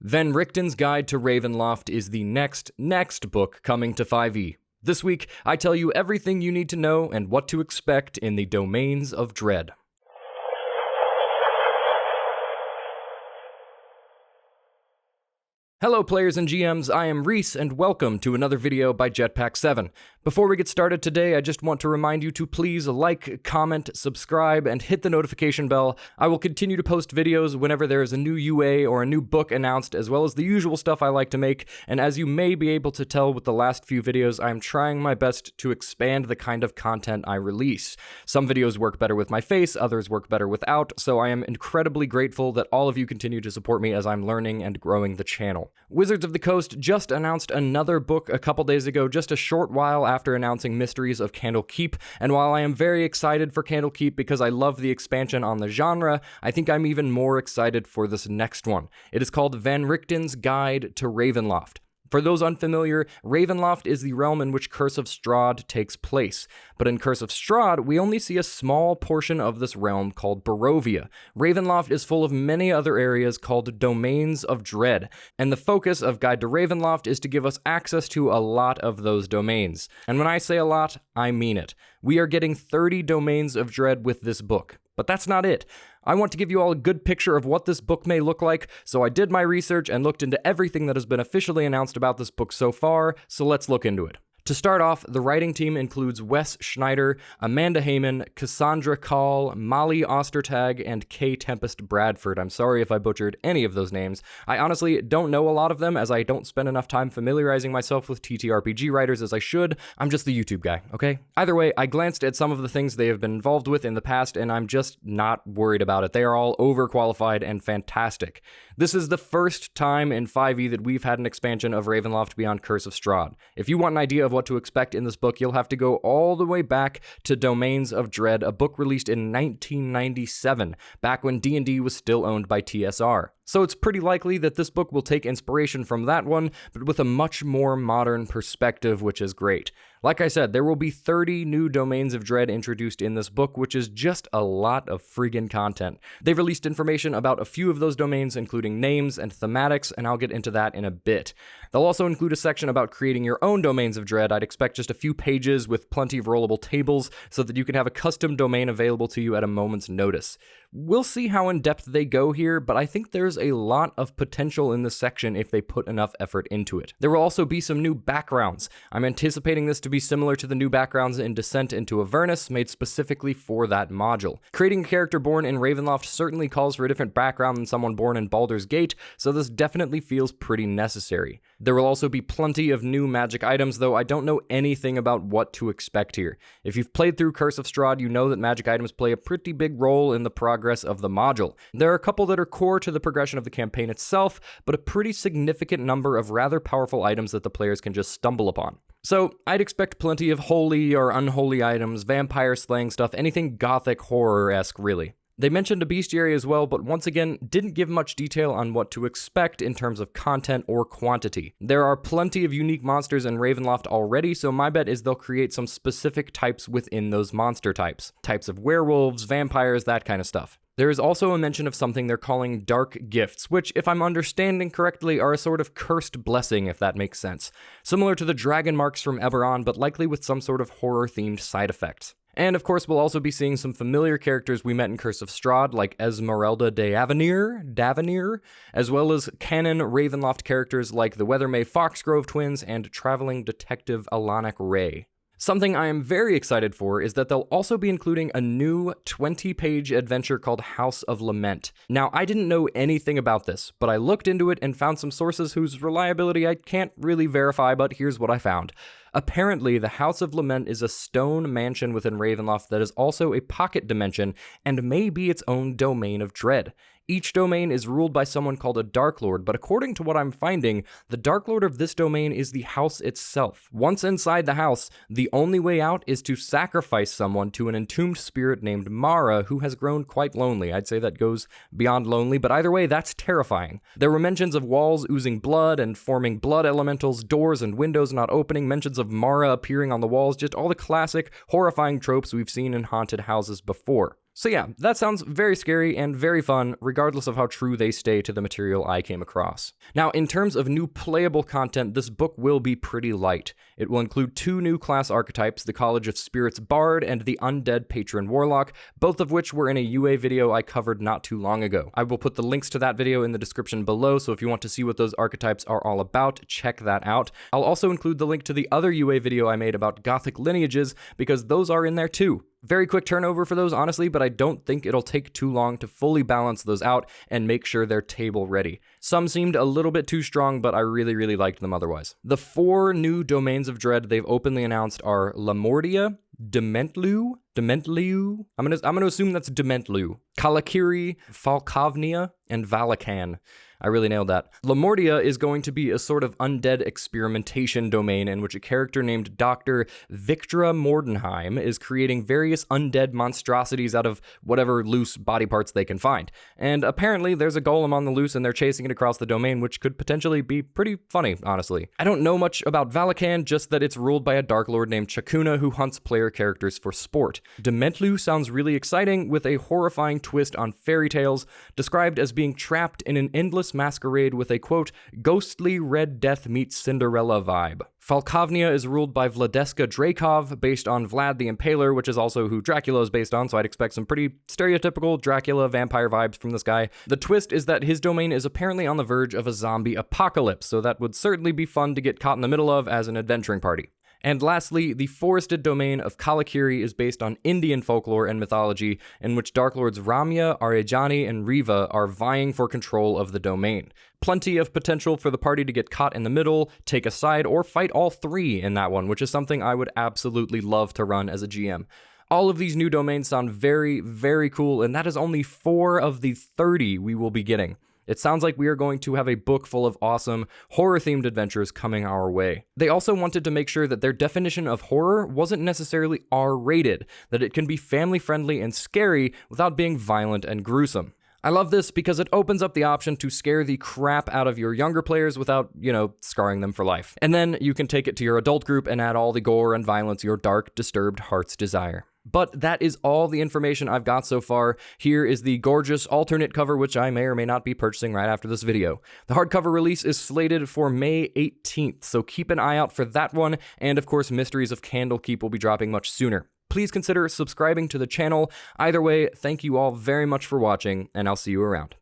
Van Richten's Guide to Ravenloft is the next book coming to 5e. This week, I tell you everything you need to know and what to expect in the Domains of Dread. Hello players and GMs, I am Reese, and welcome to another video by Jetpack7. Before we get started today, I just want to remind you to please like, comment, subscribe, and hit the notification bell. I will continue to post videos whenever there is a new UA or a new book announced, as well as the usual stuff I like to make, and as you may be able to tell with the last few videos, I am trying my best to expand the kind of content I release. Some videos work better with my face, others work better without, so I am incredibly grateful that all of you continue to support me as I'm learning and growing the channel. Wizards of the Coast just announced another book a couple days ago, just a short while after announcing Mysteries of Candlekeep, and while I am very excited for Candlekeep because I love the expansion on the genre, I think I'm even more excited for this next one. It is called Van Richten's Guide to Ravenloft. For those unfamiliar, Ravenloft is the realm in which Curse of Strahd takes place, but in Curse of Strahd, we only see a small portion of this realm called Barovia. Ravenloft is full of many other areas called Domains of Dread, and the focus of Guide to Ravenloft is to give us access to a lot of those domains. And when I say a lot, I mean it. We are getting 30 Domains of Dread with this book. But that's not it. I want to give you all a good picture of what this book may look like, so I did my research and looked into everything that has been officially announced about this book so far, so let's look into it. To start off, the writing team includes Wes Schneider, Amanda Heyman, Cassandra Call, Molly Ostertag, and Kay Tempest Bradford. I'm sorry if I butchered any of those names. I honestly don't know a lot of them, as I don't spend enough time familiarizing myself with TTRPG writers as I should. I'm just the YouTube guy, okay? Either way, I glanced at some of the things they have been involved with in the past, and I'm just not worried about it. They are all overqualified and fantastic. This is the first time in 5e that we've had an expansion of Ravenloft beyond Curse of Strahd. If you want an idea of what to expect in this book, you'll have to go all the way back to Domains of Dread, a book released in 1997, back when D&D was still owned by TSR. So it's pretty likely that this book will take inspiration from that one, but with a much more modern perspective, which is great. Like I said, there will be 30 new Domains of Dread introduced in this book, which is just a lot of friggin' content. They've released information about a few of those domains, including names and thematics, and I'll get into that in a bit. They'll also include a section about creating your own Domains of Dread. I'd expect just a few pages with plenty of rollable tables so that you can have a custom domain available to you at a moment's notice. We'll see how in-depth they go here, but I think there's a lot of potential in this section if they put enough effort into it. There will also be some new backgrounds. I'm anticipating this to be similar to the new backgrounds in Descent into Avernus, made specifically for that module. Creating a character born in Ravenloft certainly calls for a different background than someone born in Baldur's Gate, so this definitely feels pretty necessary. There will also be plenty of new magic items, though I don't know anything about what to expect here. If you've played through Curse of Strahd, you know that magic items play a pretty big role in the progress of the module. There are a couple that are core to the progression of the campaign itself, but a pretty significant number of rather powerful items that the players can just stumble upon. So, I'd expect plenty of holy or unholy items, vampire slaying stuff, anything gothic horror-esque really. They mentioned a bestiary as well, but once again, didn't give much detail on what to expect in terms of content or quantity. There are plenty of unique monsters in Ravenloft already, so my bet is they'll create some specific types within those monster types. Types of werewolves, vampires, that kind of stuff. There is also a mention of something they're calling dark gifts, which, if I'm understanding correctly, are a sort of cursed blessing, if that makes sense. Similar to the dragon marks from Eberron, but likely with some sort of horror-themed side effects. And of course, we'll also be seeing some familiar characters we met in Curse of Strahd, like Esmeralda de Avenir, as well as canon Ravenloft characters like the Weathermay Foxgrove twins and traveling detective Alanic Ray. Something I am very excited for is that they'll also be including a new 20-page adventure called House of Lament. Now, I didn't know anything about this, but I looked into it and found some sources whose reliability I can't really verify, but here's what I found. Apparently, the House of Lament is a stone mansion within Ravenloft that is also a pocket dimension and may be its own domain of dread. Each domain is ruled by someone called a Dark Lord, but according to what I'm finding, the Dark Lord of this domain is the house itself. Once inside the house, the only way out is to sacrifice someone to an entombed spirit named Mara, who has grown quite lonely. I'd say that goes beyond lonely, but either way, that's terrifying. There were mentions of walls oozing blood and forming blood elementals, doors and windows not opening, mentions of Mara appearing on the walls, just all the classic, horrifying tropes we've seen in haunted houses before. So yeah, that sounds very scary and very fun, regardless of how true they stay to the material I came across. Now, in terms of new playable content, this book will be pretty light. It will include 2 new class archetypes, the College of Spirits Bard and the Undead Patron Warlock, both of which were in a UA video I covered not too long ago. I will put the links to that video in the description below, so if you want to see what those archetypes are all about, check that out. I'll also include the link to the other UA video I made about Gothic Lineages, because those are in there too. Very quick turnover for those, honestly, but I don't think it'll take too long to fully balance those out and make sure they're table ready. Some seemed a little bit too strong, but I really liked them otherwise. The 4 new domains of dread they've openly announced are Lamordia, Dementlu, I'm gonna assume that's Dementlu, Kalakiri, Falkovnia, and Valakan. I really nailed that. Lamordia is going to be a sort of undead experimentation domain in which a character named Dr. Victra Mordenheim is creating various undead monstrosities out of whatever loose body parts they can find. And apparently there's a golem on the loose and they're chasing it across the domain, which could potentially be pretty funny, honestly. I don't know much about Valakan, just that it's ruled by a Dark Lord named Chakuna who hunts player characters for sport. Dementlu sounds really exciting, with a horrifying twist on fairy tales, described as being trapped in an endless masquerade with a, quote, ghostly Red Death meets Cinderella vibe. Falkovnia is ruled by Vladeska Drakov, based on Vlad the Impaler, which is also who Dracula is based on, so I'd expect some pretty stereotypical Dracula vampire vibes from this guy. The twist is that his domain is apparently on the verge of a zombie apocalypse, so that would certainly be fun to get caught in the middle of as an adventuring party. And lastly, the forested domain of Kalakiri is based on Indian folklore and mythology, in which Dark Lords Ramya, Arejani, and Riva are vying for control of the domain. Plenty of potential for the party to get caught in the middle, take a side, or fight all 3 in that one, which is something I would absolutely love to run as a GM. All of these new domains sound very cool, and that is only 4 of the 30 we will be getting. It sounds like we are going to have a book full of awesome, horror-themed adventures coming our way. They also wanted to make sure that their definition of horror wasn't necessarily R-rated, that it can be family-friendly and scary without being violent and gruesome. I love this because it opens up the option to scare the crap out of your younger players without, scarring them for life. And then you can take it to your adult group and add all the gore and violence your dark, disturbed hearts desire. But that is all the information I've got so far. Here is the gorgeous alternate cover, which I may or may not be purchasing right after this video. The hardcover release is slated for May 18th, so keep an eye out for that one, and of course Mysteries of Candlekeep will be dropping much sooner. Please consider subscribing to the channel. Either way, thank you all very much for watching, and I'll see you around.